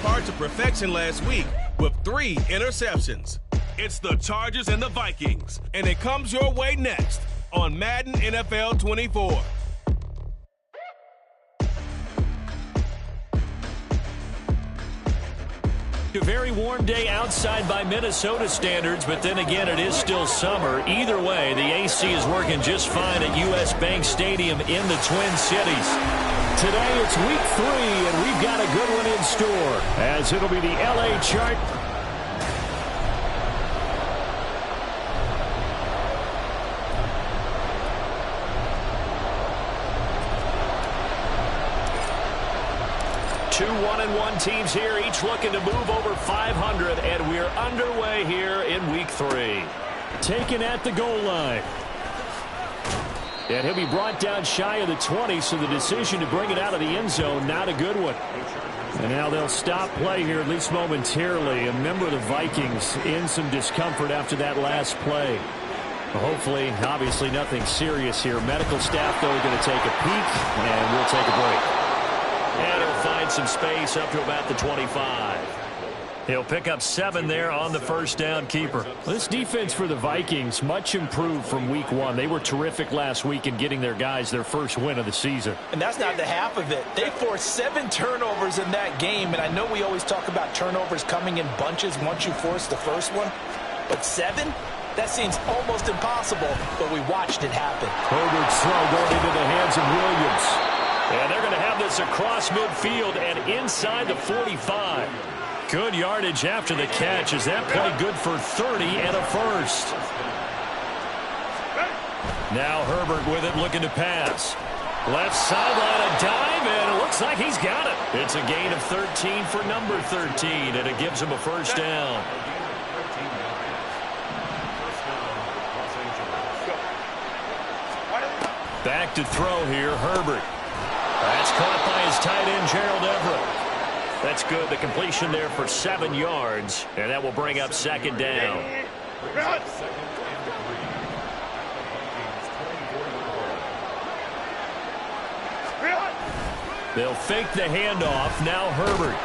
par to perfection last week with 3 interceptions. It's the Chargers and the Vikings, and it comes your way next on Madden NFL 24. A very warm day outside by Minnesota standards, but then again, it is still summer. Either way, the AC is working just fine at U.S. Bank Stadium in the Twin Cities. Today, it's week 3, and we've got a good one in store, as it'll be the L.A. Chart. Two 1-1 teams here, each looking to move over 500, and we're underway here in week 3. Taken at the goal line. And he'll be brought down shy of the 20, so the decision to bring it out of the end zone, not a good one. And now they'll stop play here, at least momentarily. A member of the Vikings in some discomfort after that last play. Hopefully, obviously nothing serious here. Medical staff, though, are going to take a peek, and we'll take a break. And he'll find some space up to about the 25. He'll pick up 7 there on the first down keeper. This defense for the Vikings, much improved from week 1. They were terrific last week in getting their guys their first win of the season. And that's not the half of it. They forced 7 turnovers in that game, and I know we always talk about turnovers coming in bunches once you force the first one, but 7? That seems almost impossible, but we watched it happen. Herbert's throw going into the hands of Williams. And they're going to have this across midfield and inside the 45. Good yardage after the catch. Is that play good for 30 and a first? Now Herbert with it, looking to pass. Left sideline, a dive, and it looks like he's got it. It's a gain of 13 for number 13, and it gives him a first down. Back to throw here, Herbert. That's caught by his tight end, Gerald Everett. That's good. The completion there for 7 yards, and that will bring up second down. They'll fake the handoff. Now Herbert.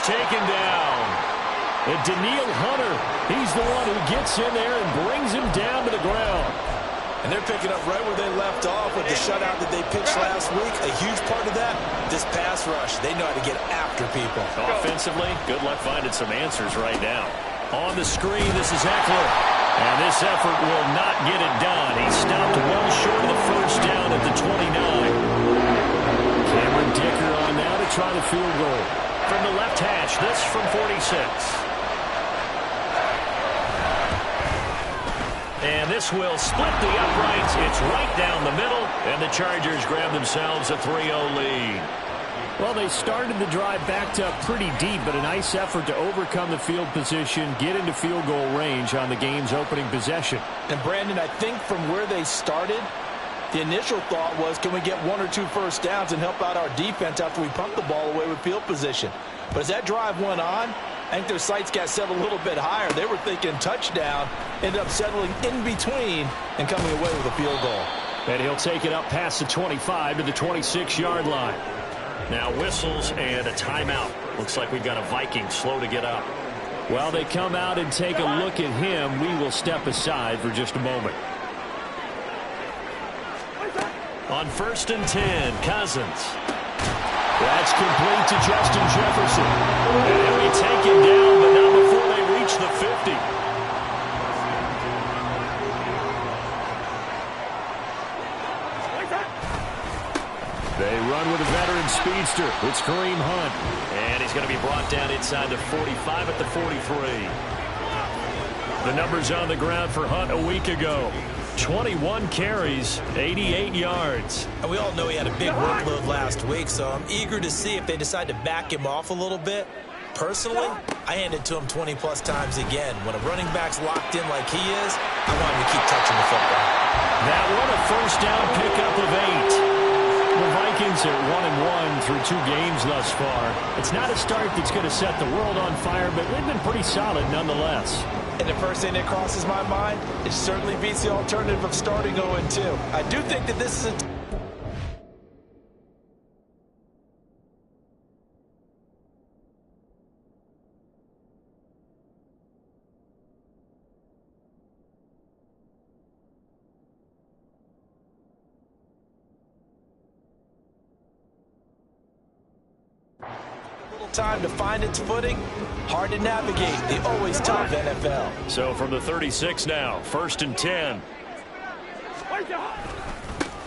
Taken down. And Daniil Hunter, he's the one who gets in there and brings him down to the ground. And they're picking up right where they left off with the shutout that they pitched last week. A huge part of that, this pass rush. They know how to get after people. Offensively, good luck finding some answers right now. On the screen, this is Eckler. And this effort will not get it done. He stopped well short of the first down at the 29. Cameron Dicker on now to try the field goal. From the left hash, this from 46. And this will split the uprights. It's right down the middle, and the Chargers grab themselves a 3-0 lead. Well, they started the drive backed up pretty deep, but a nice effort to overcome the field position, get into field goal range on the game's opening possession. And, Brandon, I think from where they started, the initial thought was, can we get 1 or 2 first downs and help out our defense after we pump the ball away with field position? But as that drive went on, I think their sights got set a little bit higher. They were thinking touchdown, ended up settling in between and coming away with a field goal. And he'll take it up past the 25 to the 26-yard line. Now whistles and a timeout. Looks like we've got a Viking slow to get up. While they come out and take a look at him, we will step aside for just a moment. On 1st and 10, Cousins. That's complete to Justin Jefferson. And he'll be taken down, but not before they reach the 50. They run with a veteran speed monster. It's Kareem Hunt. And he's going to be brought down inside the 45 at the 43. The numbers on the ground for Hunt a week ago. 21 carries, 88 yards. And we all know he had a big workload last week, so I'm eager to see if they decide to back him off a little bit. Personally, I hand it to him 20-plus times again. When a running back's locked in like he is, I want him to keep touching the football. That one, a first down pickup of 8. The Vikings are 1-1 through 2 games thus far. It's not a start that's going to set the world on fire, but they've been pretty solid nonetheless. And the first thing that crosses my mind, it certainly beats the alternative of starting 0-2. I do think that this is a time to find its footing. Hard to navigate the always tough NFL. So from the 36 now, 1st and 10.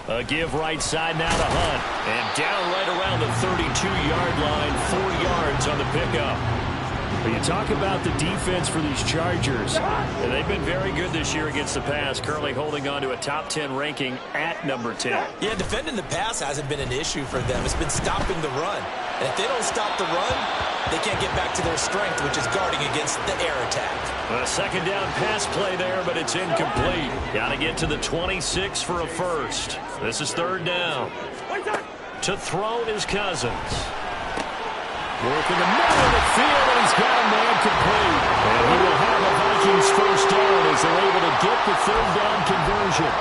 A give right side now to Hunt. And down right around the 32-yard line, 4 yards on the pickup. But you talk about the defense for these Chargers. And they've been very good this year against the pass, currently holding on to a top 10 ranking at number 10. Yeah, defending the pass hasn't been an issue for them. It's been stopping the run. And if they don't stop the run, they can't get back to their strength, which is guarding against the air attack. A second down pass play there, but it's incomplete. Got to get to the 26 for a first. This is 3rd down. To throw is Cousins. Working the middle of the field, and he's got a man complete. And he will have the Vikings first down as they're able to get the 3rd down conversion.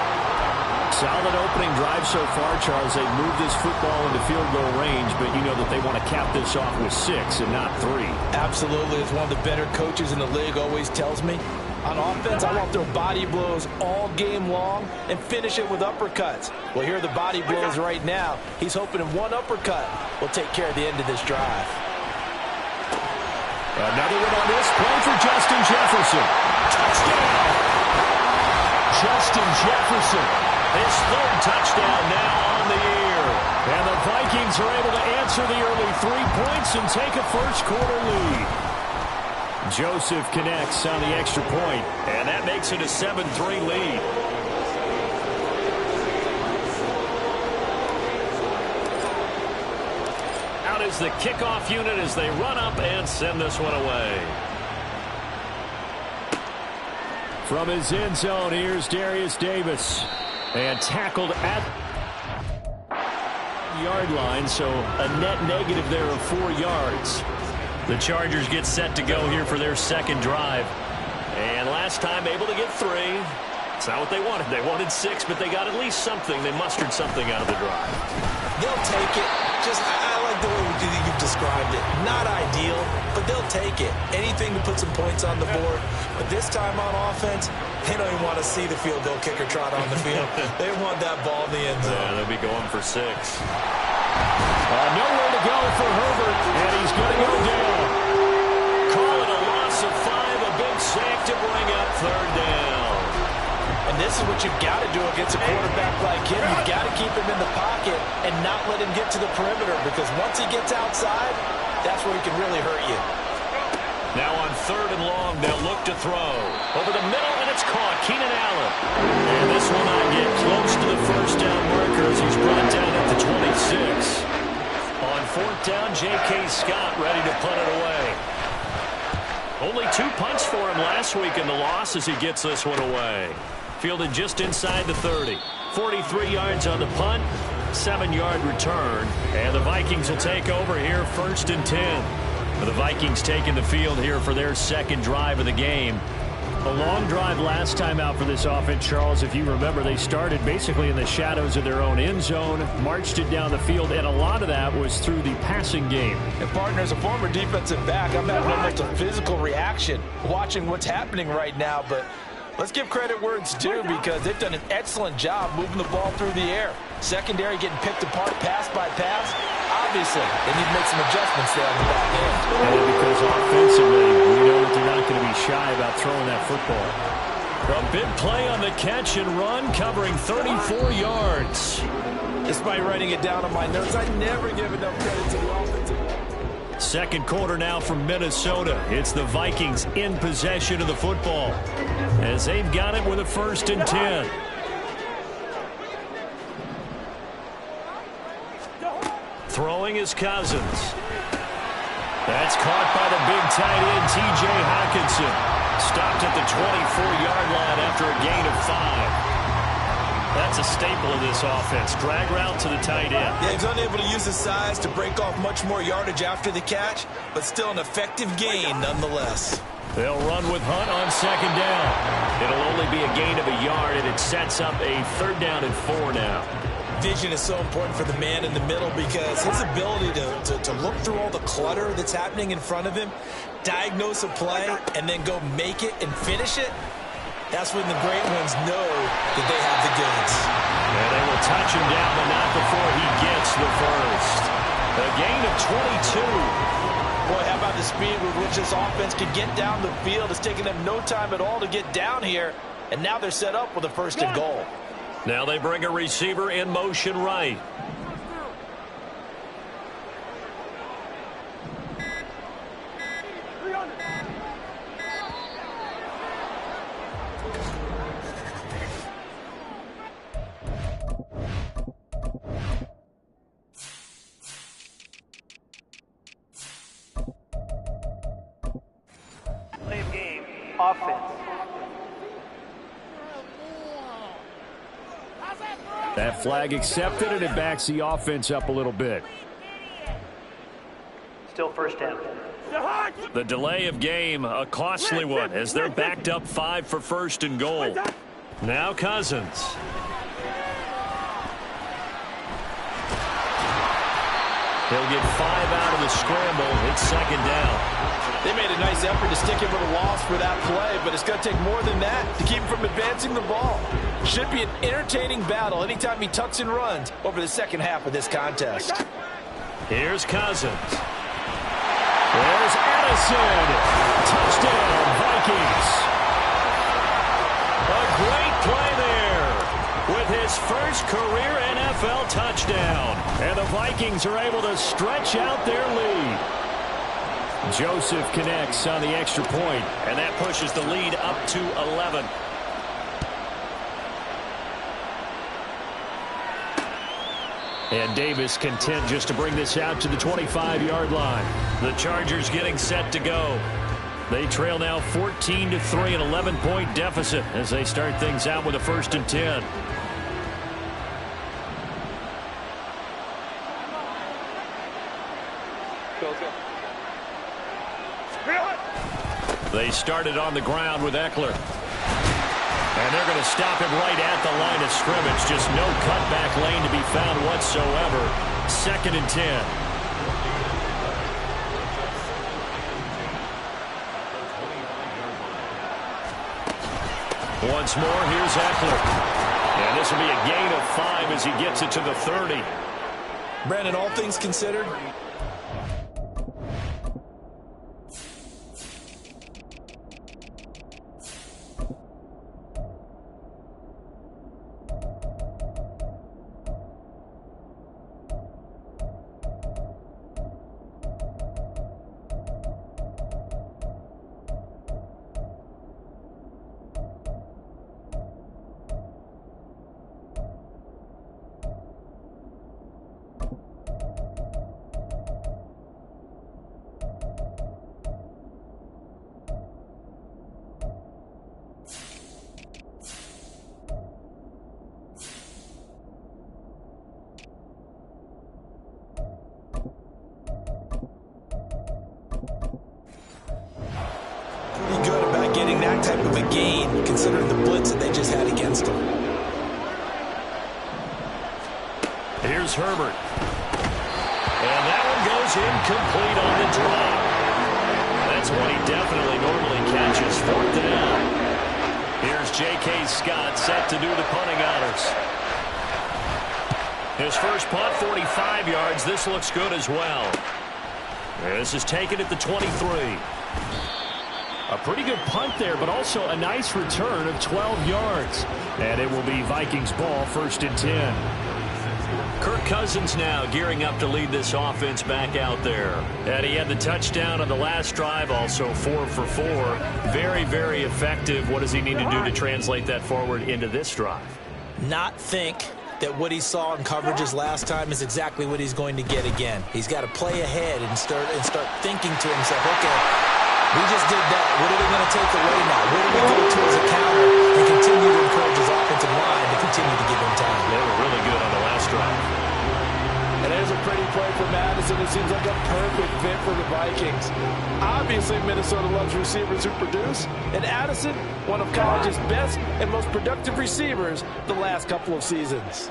Solid opening drive so far, Charles. They've moved this football into field goal range, but you know that they want to cap this off with 6 and not 3. Absolutely. As one of the better coaches in the league always tells me, on offense, I want their body blows all game long and finish it with uppercuts. Well, here are the body blows right now. He's hoping in one uppercut will take care of the end of this drive. Another one on this play for Justin Jefferson. Touchdown! Justin Jefferson. His 3rd touchdown now on the year. And the Vikings are able to answer the early 3 points and take a first-quarter lead. Joseph connects on the extra point, and that makes it a 7-3 lead. Out is the kickoff unit as they run up and send this one away. From his end zone, here's Darius Davis. And tackled at the yard line, so a net negative there of 4 yards. The Chargers get set to go here for their 2nd drive. And last time able to get 3. It's not what they wanted. They wanted 6, but they got at least something. They mustered something out of the drive. They'll take it. I like the way you've described it. Not ideal, but they'll take it. Anything to put some points on the board. But this time on offense, they don't even want to see the field goal kicker trot on the field. They want that ball in the end zone. Yeah, they'll be going for 6. Nowhere to go for Herbert, and he's going to go down. Call it a loss of 5, a big sack to bring up 3rd down. And this is what you've got to do against a quarterback like him. You've got to keep him in the pocket and not let him get to the perimeter, because once he gets outside, that's where he can really hurt you. Now on 3rd and long, they'll look to throw. Over the middle, and it's caught. Keenan Allen. And this will not get close to the first down marker as he's brought down at the 26. On 4th down, J.K. Scott ready to punt it away. Only 2 punts for him last week in the loss as he gets this one away. Fielded just inside the 30. 43 yards on the punt, 7-yard return. And the Vikings will take over here 1st and 10. The Vikings taking the field here for their 2nd drive of the game. A long drive last time out for this offense, Charles. If you remember, they started basically in the shadows of their own end zone, marched it down the field, and a lot of that was through the passing game. And partner, as a former defensive back, I'm having almost a physical reaction watching what's happening right now, but let's give credit where it's due, because they've done an excellent job moving the ball through the air. Secondary getting picked apart pass by pass. Obviously, they need to make some adjustments there on the back end. And because offensively, we know that they're not going to be shy about throwing that football. A big play on the catch and run, covering 34 yards. Despite writing it down on my notes, I never give enough credit to the offensive. Second quarter now from Minnesota. It's the Vikings in possession of the football as they've got it with a 1st and 10. Throwing is Cousins. That's caught by the big tight end, T.J. Hockenson. Stopped at the 24-yard line after a gain of 5. That's a staple of this offense. Drag route to the tight end. Yeah, he's unable to use his size to break off much more yardage after the catch, but still an effective gain nonetheless. They'll run with Hunt on 2nd down. It'll only be a gain of a yard, and it sets up a 3rd down and 4 now. Vision is so important for the man in the middle because his ability to look through all the clutter that's happening in front of him, diagnose a play, and then go make it and finish it, that's when the great ones know that they have the goods. And they will touch him down, but not before he gets the first. A gain of 22. Boy, how about the speed with which this offense can get down the field? It's taken them no time at all to get down here, and now they're set up with a 1st and goal. Now they bring a receiver in motion right. Play of game, offense. That flag accepted, and it backs the offense up a little bit. Still 1st down. The delay of game, a costly one, as they're backed up 5 for 1st and goal. Now Cousins. He'll get 5 out of the scramble. It's 2nd down. They made a nice effort to stick him with a loss for that play, but it's going to take more than that to keep him from advancing the ball. Should be an entertaining battle anytime he tucks and runs over the 2nd half of this contest. Here's Cousins. There's Addison. Touchdown, Vikings. A great play there with his first career NFL touchdown. And the Vikings are able to stretch out their lead. Joseph connects on the extra point, and that pushes the lead up to 11. And Davis content just to bring this out to the 25-yard line. The Chargers getting set to go. They trail now 14-3, an 11-point deficit as they start things out with a 1st and 10. They started on the ground with Eckler. And they're going to stop him right at the line of scrimmage. Just no cutback lane to be found whatsoever. 2nd and 10. Once more, here's Eckler. And this will be a gain of 5 as he gets it to the 30. Brandon, all things considered, that type of a gain, considering the blitz that they just had against him. Here's Herbert. And that one goes incomplete on the drop. That's what he definitely normally catches. 4th down. Here's J.K. Scott set to do the punting honors. His first punt, 45 yards. This looks good as well. This is taken at the 23. A pretty good punt there, but also a nice return of 12 yards. And it will be Vikings ball, 1st and 10. Kirk Cousins now gearing up to lead this offense back out there. And he had the touchdown on the last drive, also 4 for 4. Very, very effective. What does he need to do to translate that forward into this drive? Not think that what he saw in coverages last time is exactly what he's going to get again. He's got to play ahead and start thinking to himself, okay, we just did that. What are they going to take away now? What do we go to as a counter and continue to encourage his offensive line to continue to give him time? They were really good on the last drive. And there's a pretty play for Madison. It seems like a perfect fit for the Vikings. Obviously, Minnesota loves receivers who produce, and Addison, one of college's best and most productive receivers the last couple of seasons.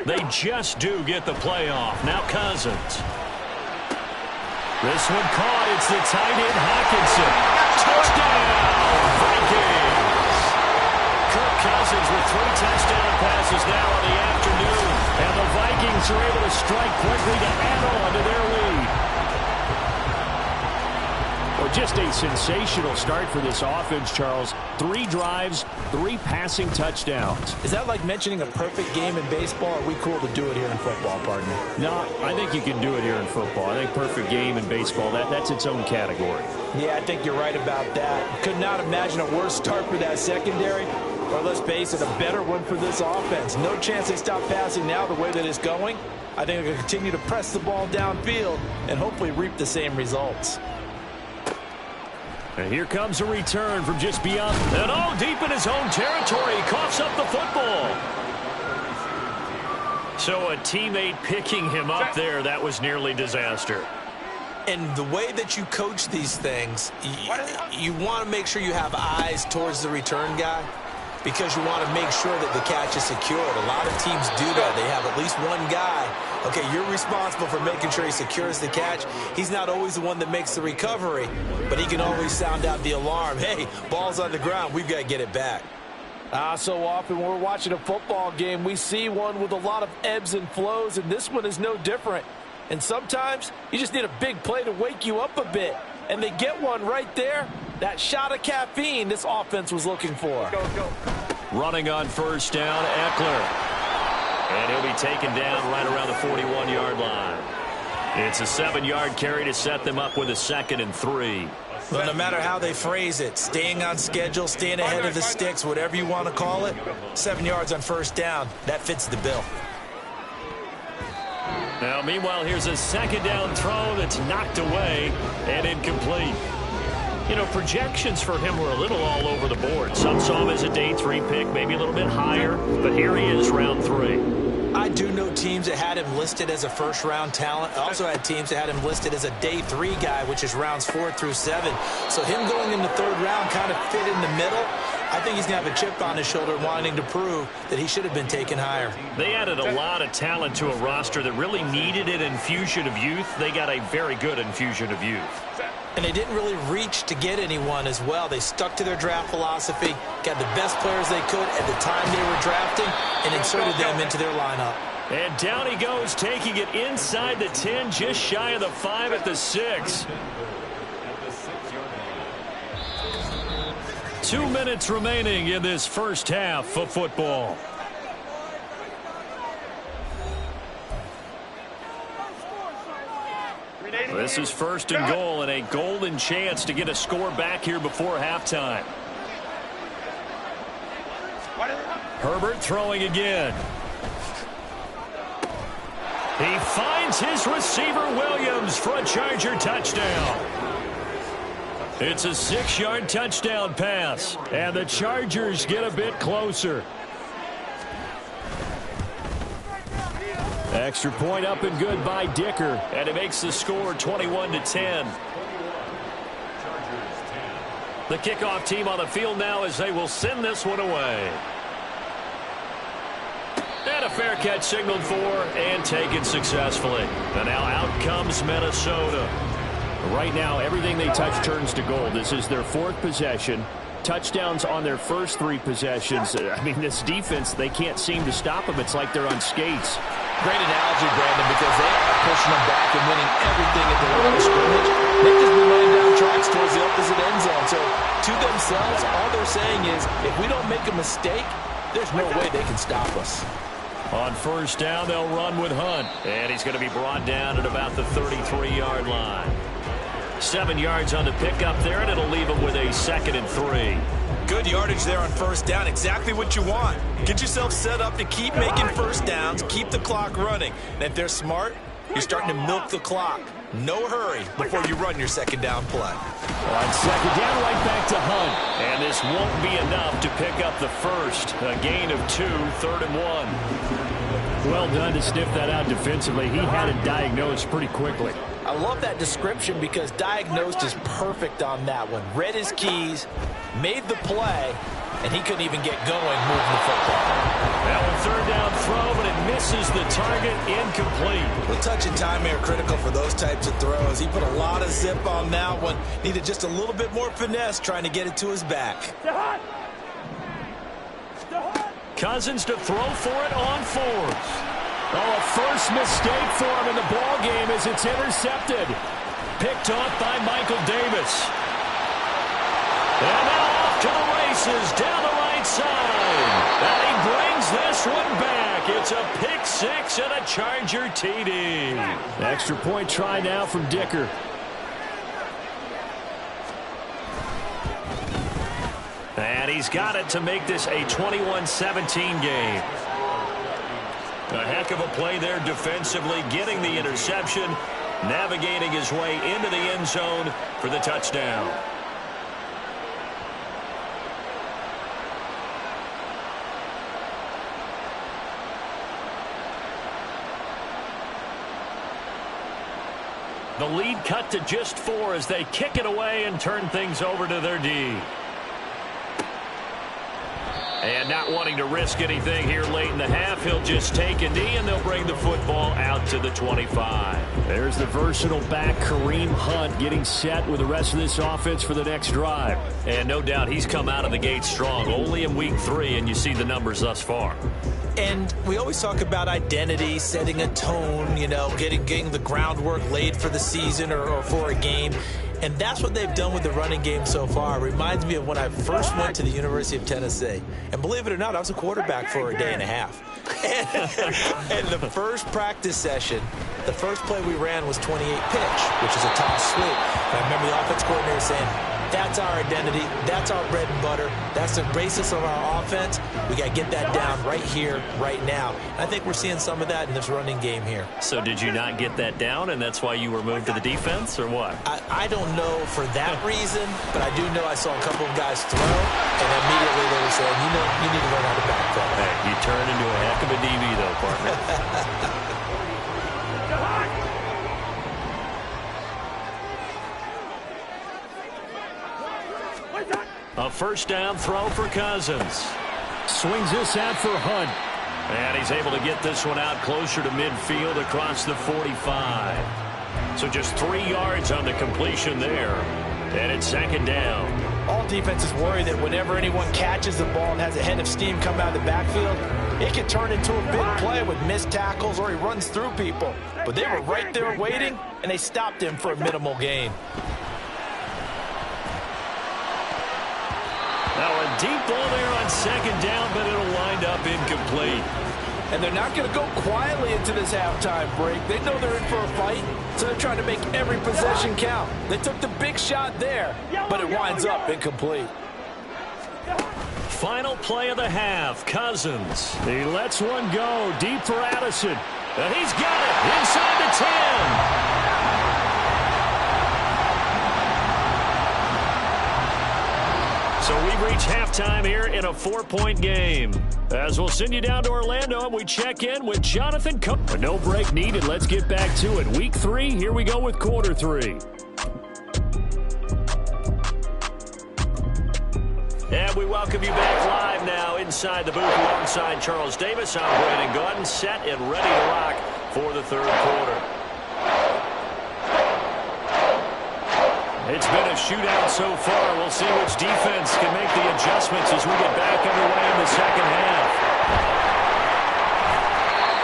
They just do get the playoff. Now Cousins. This one caught. It's the tight end Hockenson. Touchdown, Vikings. Kirk Cousins with 3 touchdown passes now on the afternoon. And the Vikings are able to strike quickly to add on to their lead. Well, just a sensational start for this offense, Charles. 3 drives, 3 passing touchdowns. Is that like mentioning a perfect game in baseball? Or are we cool to do it here in football, partner? No, I think you can do it here in football. I think perfect game in baseball, that's its own category. Yeah, I think you're right about that. Could not imagine a worse start for that secondary. Or let's face it, a better one for this offense. No chance they stop passing now the way that it's going. I think they'll continue to press the ball downfield and hopefully reap the same results. And here comes a return from just beyond. And all deep in his own territory. He coughs up the football. So a teammate picking him up there, that was nearly disaster. And the way that you coach these things, you want to make sure you have eyes towards the return guy because you want to make sure that the catch is secured. A lot of teams do that. They have at least one guy. Okay, you're responsible for making sure he secures the catch. He's not always the one that makes the recovery, but he can always sound out the alarm. Hey, ball's on the ground. We've got to get it back. So often when we're watching a football game, we see one with a lot of ebbs and flows, and this one is no different. And sometimes you just need a big play to wake you up a bit. And they get one right there. That shot of caffeine this offense was looking for. Running on first down, Eckler. And he'll be taken down right around the 41-yard line. It's a 7-yard carry to set them up with a 2nd and 3. Well, no matter how they phrase it, staying on schedule, staying ahead of the sticks, whatever you want to call it, 7 yards on first down, that fits the bill. Now, meanwhile, here's a 2nd down throw that's knocked away and incomplete. You know, projections for him were a little all over the board. Some saw him as a day 3 pick, maybe a little bit higher, but here he is, round 3. I do know teams that had him listed as a first-round talent. I also had teams that had him listed as a day 3 guy, which is rounds 4 through 7. So him going in the 3rd round kind of fit in the middle. I think he's going to have a chip on his shoulder wanting to prove that he should have been taken higher. They added a lot of talent to a roster that really needed an infusion of youth. They got a very good infusion of youth. And they didn't really reach to get anyone as well. They stuck to their draft philosophy, got the best players they could at the time they were drafting, and inserted them into their lineup. And down he goes, taking it inside the 10, just shy of the 5 at the 6. 2 minutes remaining in this first half of football. This is 1st and goal and a golden chance to get a score back here before halftime. Herbert throwing again. He finds his receiver Williams for a Charger touchdown. It's a 6-yard touchdown pass, and the Chargers get a bit closer. Extra point up and good by Dicker, and it makes the score 21-10. The kickoff team on the field now as they will send this one away. And a fair catch signaled for and taken successfully. And now out comes Minnesota. Right now, everything they touch turns to gold. This is their 4th possession. touchdowns on their first 3 possessions. I mean, this defense, they can't seem to stop them. It's like they're on skates. Great analogy, Brandon, because they are pushing them back and winning everything at the line of scrimmage. They've just been laying down tracks towards the opposite end zone. So to themselves, all they're saying is, if we don't make a mistake, there's no way they can stop us. On first down, they'll run with Hunt. And he's going to be brought down at about the 33-yard line. 7 yards on the pickup there, and it'll leave him with a 2nd and 3. Good yardage there on first down. Exactly what you want. Get yourself set up to keep making first downs, keep the clock running. And if they're smart, you're starting to milk the clock. No hurry before you run your 2nd down play. On 2nd down, right back to Hunt. And this won't be enough to pick up the first. A gain of 2, 3rd and 1. Well done to sniff that out defensively. He had it diagnosed pretty quickly. I love that description because diagnosed is perfect on that one. Read his keys, made the play, and he couldn't even get going moving the football. Now a 3rd down throw, but it misses the target, incomplete. The touch and time are critical for those types of throws. He put a lot of zip on that one. Needed just a little bit more finesse trying to get it to his back. Cousins to throw for it on 4th. Oh, a first mistake for him in the ball game as it's intercepted. Picked off by Michael Davis. And now off to the races down the right side. And he brings this one back. It's a pick 6 and a Charger TD. Extra point try now from Dicker. And he's got it to make this a 21-17 game. A heck of a play there defensively, getting the interception, navigating his way into the end zone for the touchdown. The lead cut to just 4 as they kick it away and turn things over to their D. And not wanting to risk anything here late in the half, he'll just take a knee, and they'll bring the football out to the 25. There's the versatile back, Kareem Hunt, getting set with the rest of this offense for the next drive. And no doubt he's come out of the gate strong, only in week 3, and you see the numbers thus far. And we always talk about identity, setting a tone, you know, getting the groundwork laid for the season or for a game. And that's what they've done with the running game so far. It reminds me of when I first went to the University of Tennessee. And believe it or not, I was a quarterback for a day and a half. And the first practice session, the first play we ran was 28 pitch, which is a toss sweep. And I remember the offense coordinator saying, that's our identity, that's our bread and butter, that's the basis of our offense. We got to get that down right here, right now. And I think we're seeing some of that in this running game here. So did you not get that down, and that's why you were moved to the defense, or what? I don't know for that reason, but I do know I saw a couple of guys throw, and immediately they were saying, you need to learn how to backpedal. Hey, you turned into a heck of a DB, though, partner. A first down throw for Cousins. Swings this out for Hunt. And he's able to get this one out closer to midfield across the 45. So just 3 yards on the completion there. And it's 2nd down. All defenses worry that whenever anyone catches the ball and has a head of steam come out of the backfield, it can turn into a big play with missed tackles or he runs through people. But they were right there waiting, and they stopped him for a minimal gain. Now a deep ball there on 2nd down, but it'll wind up incomplete. And they're not going to go quietly into this halftime break. They know they're in for a fight, so they're trying to make every possession count. They took the big shot there, but it winds up incomplete. Final play of the half, Cousins. He lets one go deep for Addison. And he's got it inside the 10. So we reach halftime here in a 4-point game. As we'll send you down to Orlando and we check in with Jonathan Cook. No break needed. Let's get back to it. Week 3, here we go with quarter 3. And we welcome you back live now inside the booth alongside Charles Davis. I'm Brandon Gaudin, set and ready to rock for the 3rd quarter. It's been a shootout so far. We'll see which defense can make the adjustments as we get back underway in the second half.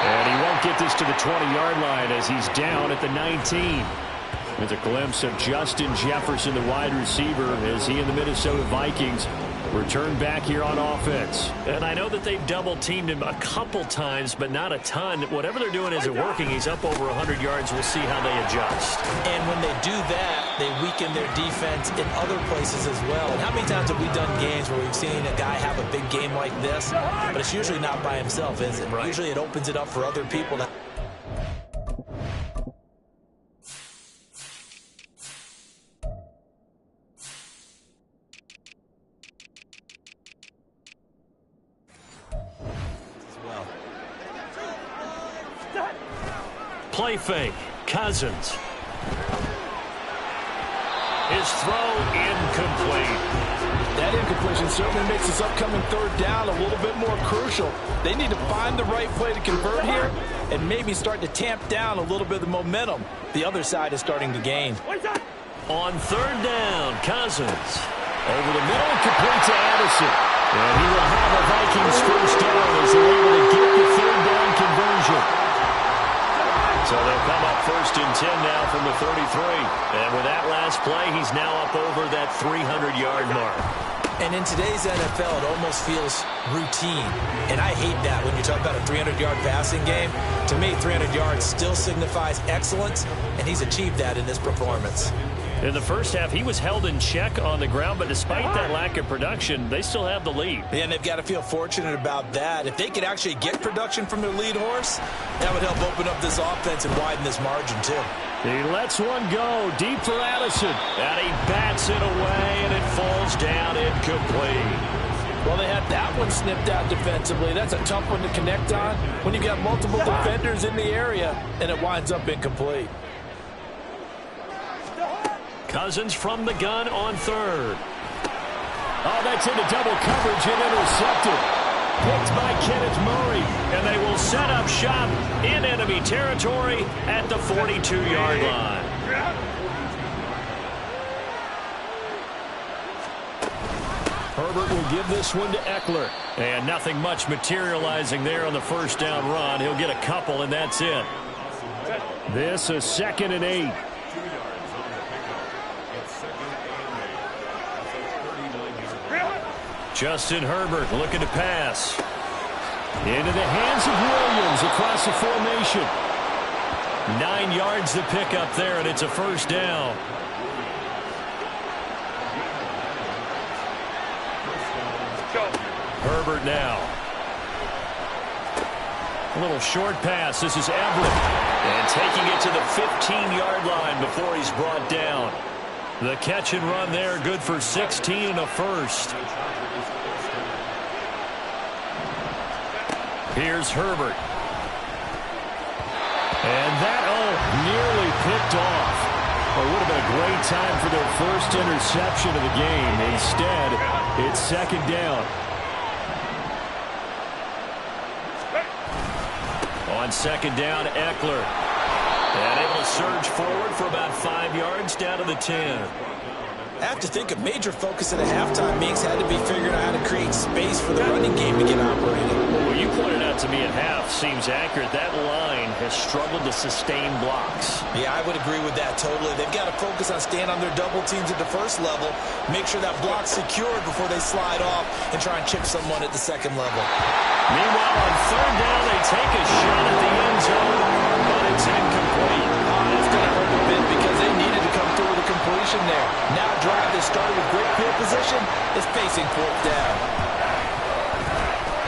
And he won't get this to the 20-yard line as he's down at the 19. With a glimpse of Justin Jefferson, the wide receiver, as he and the Minnesota Vikings return back here on offense. And I know that they've double-teamed him a couple times, but not a ton. Whatever they're doing isn't working. He's up over 100 yards. We'll see how they adjust. And when they do that, they weaken their defense in other places as well. And how many times have we done games where we've seen a guy have a big game like this, but it's usually not by himself, is it? Right. Usually it opens it up for other people to... Play fake. Cousins. His throw incomplete. That incompletion certainly makes this upcoming third down a little bit more crucial. They need to find the right play to convert here and maybe start to tamp down a little bit of the momentum the other side is starting to gain. On third down, Cousins. Over the middle, complete to Addison. And he will have a Vikings first down as they're able to get the third down conversion. So they'll come up first and 10 now from the 33. And with that last play, he's now up over that 300-yard mark. And in today's NFL, it almost feels routine. And I hate that when you talk about a 300-yard passing game. To me, 300 yards still signifies excellence, and he's achieved that in this performance. In the first half, he was held in check on the ground, but despite that lack of production, they still have the lead. Yeah, and they've got to feel fortunate about that. If they could actually get production from their lead horse, that would help open up this offense and widen this margin, too. He lets one go deep for Addison. And he bats it away, and it falls down incomplete. Well, they had that one snipped out defensively. That's a tough one to connect on when you've got multiple defenders in the area, and it winds up incomplete. Cousins from the gun on third. Oh, that's into double coverage and intercepted. Picked by Kenneth Murray. And they will set up shop in enemy territory at the 42-yard line. Herbert will give this one to Eckler. And nothing much materializing there on the first down run. He'll get a couple, and that's it. This is 2nd and 8. Justin Herbert looking to pass. Into the hands of Williams across the formation. 9 yards to pick up there, and it's a first down. Herbert now. A little short pass. This is Everett. And taking it to the 15-yard line before he's brought down. The catch and run there, good for 16 and a first. Here's Herbert. And that, nearly picked off. Well, it would have been a great time for their first interception of the game. Instead, it's 2nd down. On 2nd down, Eckler. And able to surge forward for about 5 yards down to the 10. I have to think a major focus at a halftime Meeks had to be figuring out how to create space for the running game to get operating. Well, what you pointed out to me at half seems accurate. That line has struggled to sustain blocks. Yeah, I would agree with that totally. They've got to focus on staying on their double teams at the first level, make sure that block's secured before they slide off and try and chip someone at the second level. Meanwhile, on third down, they take a shot at the end zone, but it's incomplete. It's going to hurt a bit because they needed to come through with a completion there. Now a drive that started with great field position is facing 4th down.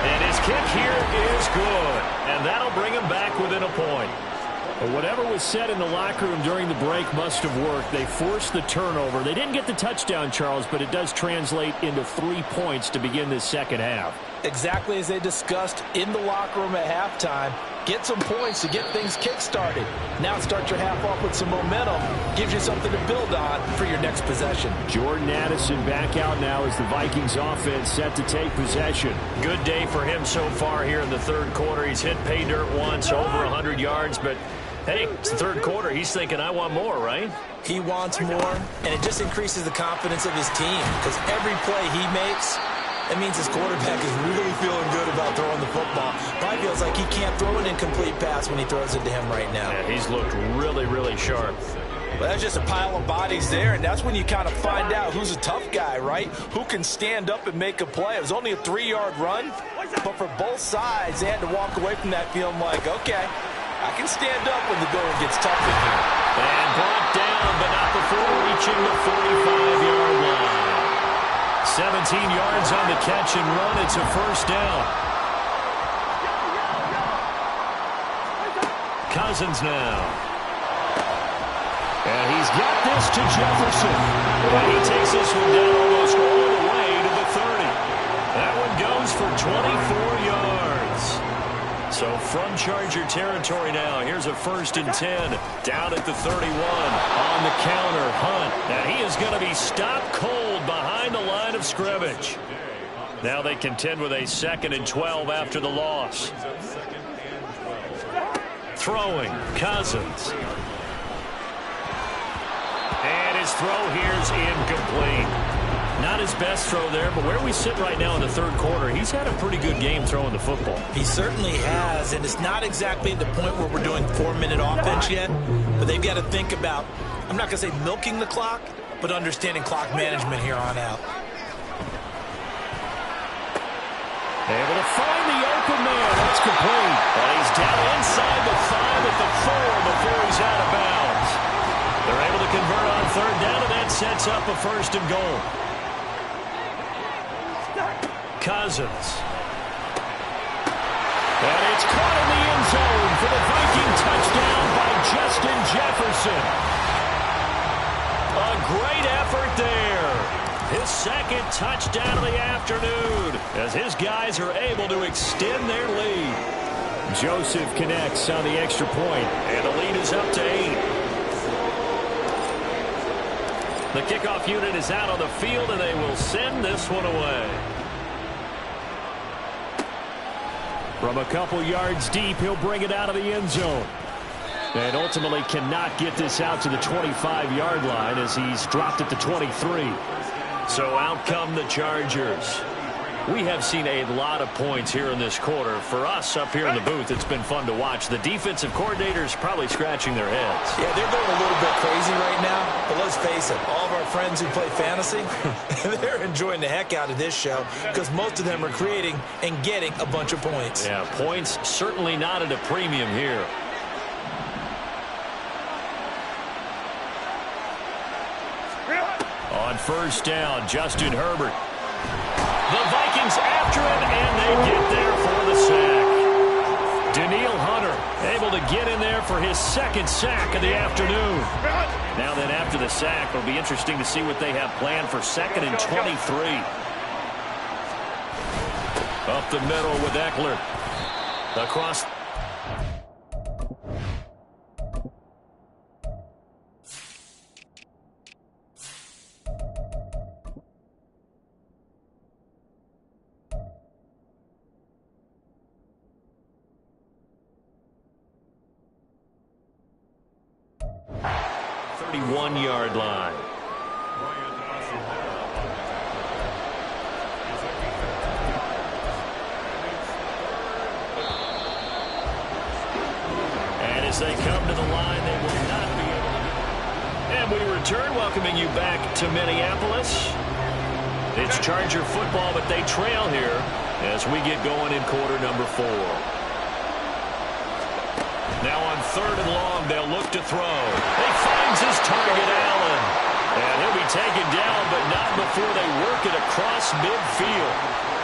And his kick here is good, and that'll bring him back within a point. But whatever was said in the locker room during the break must have worked. They forced the turnover. They didn't get the touchdown, Charles, but it does translate into 3 points to begin this second half. Exactly as they discussed in the locker room at halftime. Get some points to get things kick-started. Now start your half off with some momentum. Gives you something to build on for your next possession. Jordan Addison back out now as the Vikings offense set to take possession. Good day for him so far here in the third quarter. He's hit pay dirt once, over 100 yards, but Hey, it's the third quarter. He's thinking, I want more, right? He wants more, and it just increases the confidence of his team because every play he makes, that means his quarterback is really feeling good about throwing the football. Probably feels like he can't throw an incomplete pass when he throws it to him right now. Yeah, he's looked really, really sharp. Well, that's just a pile of bodies there, and that's when you kind of find out who's a tough guy, right? Who can stand up and make a play. It was only a 3-yard run, but for both sides, they had to walk away from that feeling like, okay, I can stand up when the going gets tough in here. And brought down, but not before reaching the 45-yard line. 17 yards on the catch and run. It's a first down. Cousins now. And he's got this to Jefferson. And he takes this one down almost all the way to the 30. That one goes for 24 yards. So from Charger territory now, here's a 1st and 10. Down at the 31. On the counter, Hunt. And he is going to be stopped cold behind the line of scrimmage. Now they contend with a 2nd and 12 after the loss. Throwing, Cousins. And his throw here's incomplete. Not his best throw there, but where we sit right now in the third quarter, he's had a pretty good game throwing the football. He certainly has, and it's not exactly the point where we're doing 4-minute offense yet, but they've got to think about, I'm not going to say milking the clock, but understanding clock management here on out. Able to find the open man. That's complete. And he's down inside the 5 at the 4 before he's out of bounds. They're able to convert on 3rd down, and that sets up a 1st and goal. Cousins. And it's caught in the end zone for the Viking touchdown by Justin Jefferson. A great effort there. His 2nd touchdown of the afternoon as his guys are able to extend their lead. Joseph connects on the extra point, and the lead is up to 8. The kickoff unit is out on the field, and they will send this one away. From a couple yards deep, he'll bring it out of the end zone. And ultimately cannot get this out to the 25-yard line as he's dropped at the 23. So out come the Chargers. We have seen a lot of points here in this quarter. For us up here in the booth, it's been fun to watch. The defensive coordinators probably scratching their heads. Yeah, they're going a little bit crazy right now. But let's face it, all of our friends who play fantasy, they're enjoying the heck out of this show because most of them are creating and getting a bunch of points. Yeah, points certainly not at a premium here. On 1st down, Justin Herbert. The Vikings after him, and they get there for the sack. Danielle Hunter able to get in there for his 2nd sack of the afternoon. Now then, after the sack, it'll be interesting to see what they have planned for 2nd and 23. Up the middle with Eckler. Across. Yard line. And as they come to the line, they will not be able to. And we return, welcoming you back to Minneapolis. It's Charger football, but they trail here as we get going in quarter number 4. Now on 3rd and long, they'll look to throw. He finds his target, Allen. And he'll be taken down, but not before they work it across midfield.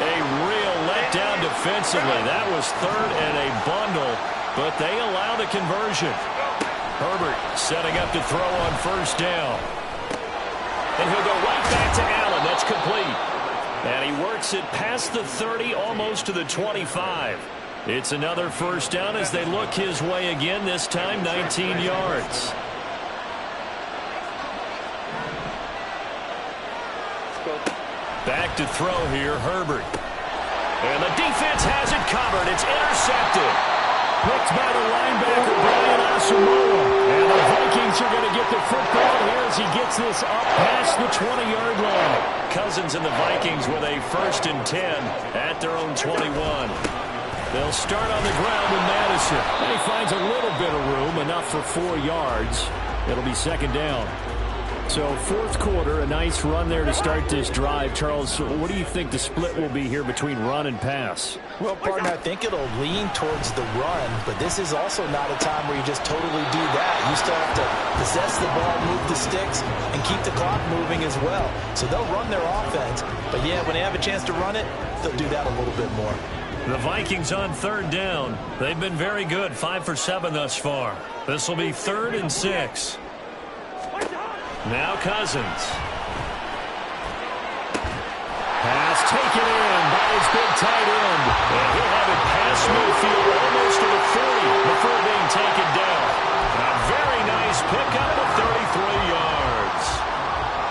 A real letdown defensively. That was 3rd and a bundle, but they allow the conversion. Herbert setting up to throw on 1st down. And he'll go right back to Allen. That's complete. And he works it past the 30, almost to the 25. It's another 1st down as they look his way again, this time 19 yards. Back to throw here, Herbert. And the defense has it covered. It's intercepted. picked by the linebacker, Brian Asamoah. And the Vikings are going to get the football here as he gets this up past the 20-yard line. Cousins and the Vikings with a 1st and 10 at their own 21. They'll start on the ground with Madison. And he finds a little bit of room, enough for 4 yards. It'll be 2nd down. So 4th quarter, a nice run there to start this drive. Charles, what do you think the split will be here between run and pass? Well, partner, I think it'll lean towards the run, but this is also not a time where you just totally do that. You still have to possess the ball, move the sticks, and keep the clock moving as well. So they'll run their offense, but yeah, when they have a chance to run it, they'll do that a little bit more. The Vikings on 3rd down. They've been very good, 5 for 7 thus far. This will be 3rd and 6. Now Cousins. Pass taken in by his big tight end. And he'll have it past midfield almost to the 40 before being taken down. A very nice pickup of 33 yards.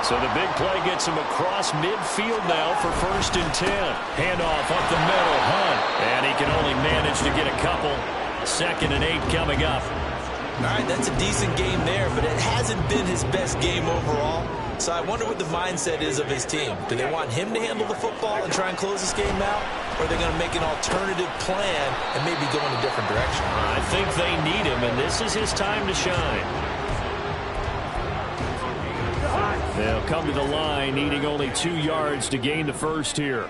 So the big play gets him across midfield now for 1st and 10. Handoff up the middle, Hunt. And he can only manage to get a couple. 2nd and 8 coming up. All right, that's a decent game there, but it hasn't been his best game overall. So I wonder what the mindset is of his team. Do they want him to handle the football and try and close this game out? Or are they going to make an alternative plan and maybe go in a different direction? I think they need him, and this is his time to shine. They'll come to the line, needing only 2 yards to gain the first here.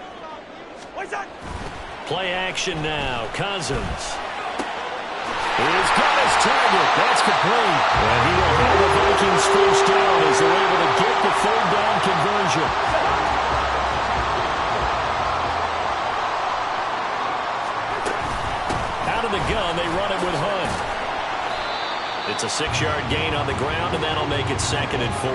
Play action now. Cousins. He's got his target. That's complete. And he will have the Vikings first down as they're able to get the 3rd down conversion. Out of the gun, they run it with Hunt. It's a 6-yard gain on the ground, and that'll make it 2nd and 4.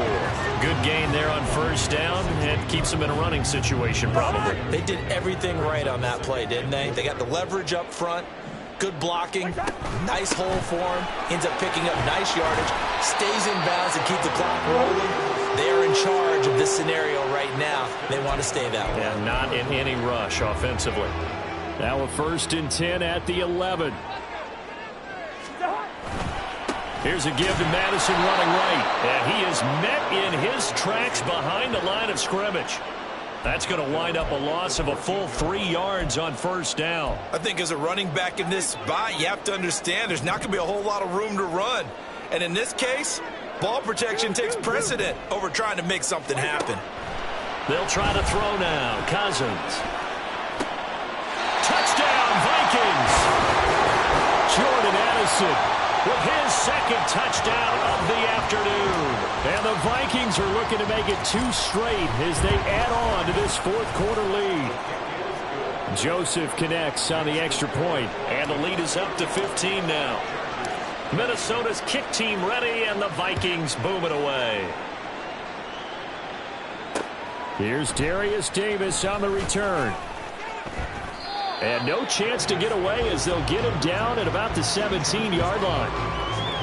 Good gain there on 1st down, and keeps them in a running situation probably. They did everything right on that play, didn't they? They got the leverage up front. Good blocking, nice hole for him, ends up picking up nice yardage, stays in bounds and keep the clock rolling. They are in charge of this scenario right now. They want to stay that way. And not in any rush offensively. Now a 1st and 10 at the 11. Here's a give to Madison running right. And he is met in his tracks behind the line of scrimmage. That's going to wind up a loss of a full 3 yards on 1st down. I think as a running back in this spot, you have to understand there's not going to be a whole lot of room to run. And in this case, ball protection takes precedent over trying to make something happen. They'll try to throw now. Cousins. Touchdown, Vikings. Jordan Addison with his 2nd touchdown of the afternoon. And the Vikings are looking to make it 2 straight as they add on to this 4th quarter lead. Joseph connects on the extra point, and the lead is up to 15 now. Minnesota's kick team ready, and the Vikings booming away. Here's Darius Davis on the return. And no chance to get away as they'll get him down at about the 17-yard line.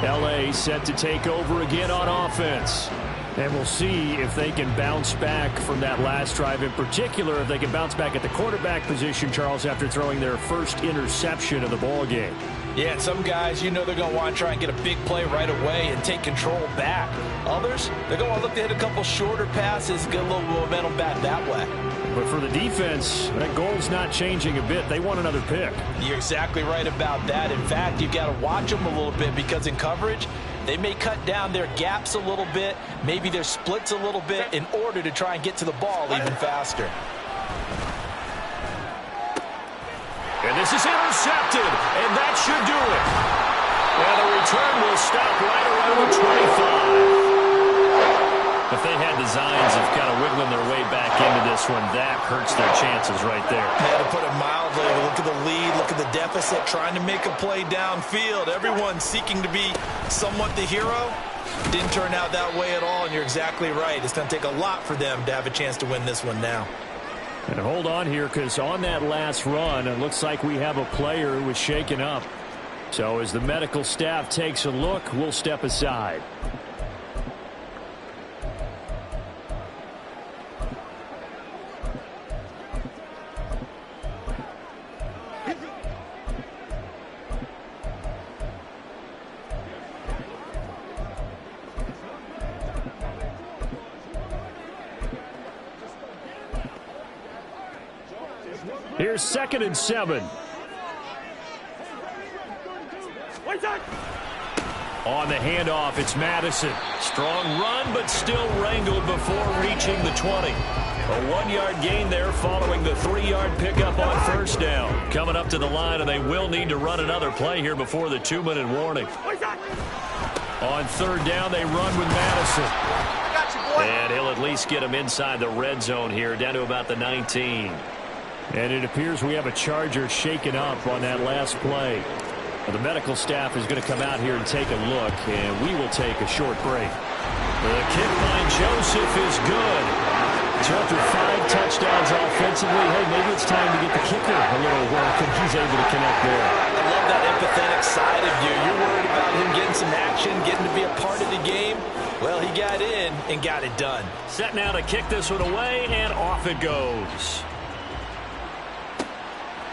L.A. set to take over again on offense. And we'll see if they can bounce back from that last drive, in particular if they can bounce back at the quarterback position, Charles, after throwing their first interception of the ball game. Yeah, and some guys, you know they're going to want to try and get a big play right away and take control back. Others, they're going to look to hit a couple shorter passes, get a little momentum back that way. But for the defense, that goal's not changing a bit. They want another pick. You're exactly right about that. In fact, you've got to watch them a little bit because in coverage, they may cut down their gaps a little bit, maybe their splits a little bit in order to try and get to the ball even faster. And this is intercepted, and that should do it. And the return will stop right around the 25. If they had designs of kind of wiggling their way back into this one, that hurts their chances right there. Yeah, to put it mildly, look at the lead, look at the deficit, trying to make a play downfield. Everyone seeking to be somewhat the hero. Didn't turn out that way at all, and you're exactly right. It's going to take a lot for them to have a chance to win this one now. And hold on here, because on that last run, it looks like we have a player who was shaken up. So as the medical staff takes a look, we'll step aside. here, 2nd and 7. On the handoff, it's Madison. Strong run, but still wrangled before reaching the 20. A 1-yard gain there following the 3-yard pickup on 1st down. Coming up to the line, and they will need to run another play here before the 2-minute warning. On 3rd down, they run with Madison. And he'll at least get him inside the red zone here, down to about the 19. And it appears we have a Charger shaken up on that last play. Well, the medical staff is going to come out here and take a look, and we will take a short break. The kick by Joseph is good. So after 5 touchdowns offensively, hey, maybe it's time to get the kicker a little work, and he's able to connect there. I love that empathetic side of you. You're worried about him getting some action, getting to be a part of the game. Well, he got in and got it done. Set now to kick this one away, and off it goes.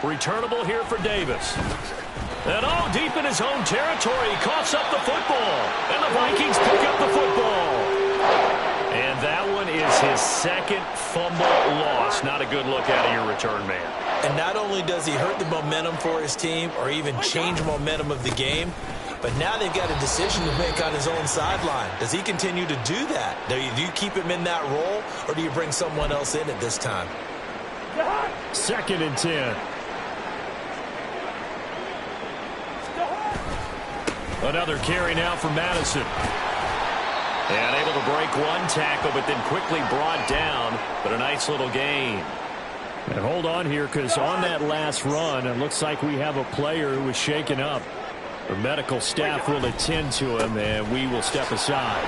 Returnable here for Davis. And deep in his own territory, he coughs up the football. And the Vikings pick up the football. And that one is his 2nd fumble loss. Not a good look out of your return man. And not only does he hurt the momentum for his team or even change momentum of the game, but now they've got a decision to make on his own sideline. Does he continue to do that? Do you keep him in that role, or do you bring someone else in at this time? 2nd and 10. Another carry now for Madison. And able to break 1 tackle, but then quickly brought down. But a nice little gain. And hold on here, because on that last run, it looks like we have a player who was shaken up. The medical staff will attend to him, and we will step aside.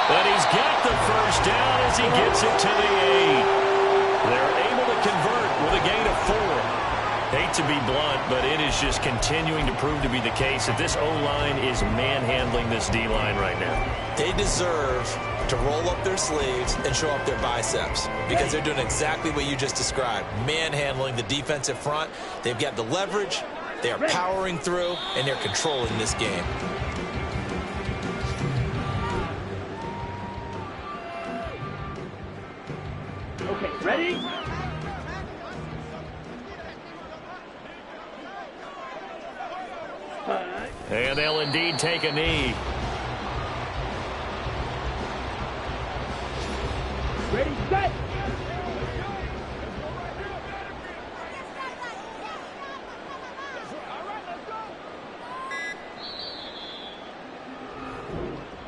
But he's got the 1st down as he gets it to the 8. They're able to convert with a gain of 4. Hate to be blunt, but it is just continuing to prove to be the case that this O-line is manhandling this D-line right now. They deserve to roll up their sleeves and show up their biceps because they're doing exactly what you just described, manhandling the defensive front. They've got the leverage, they are powering through, and they're controlling this game. Okay, ready? And they'll indeed take a knee. Ready, set!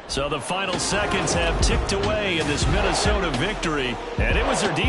So the final seconds have ticked away in this Minnesota victory, and it was their defense.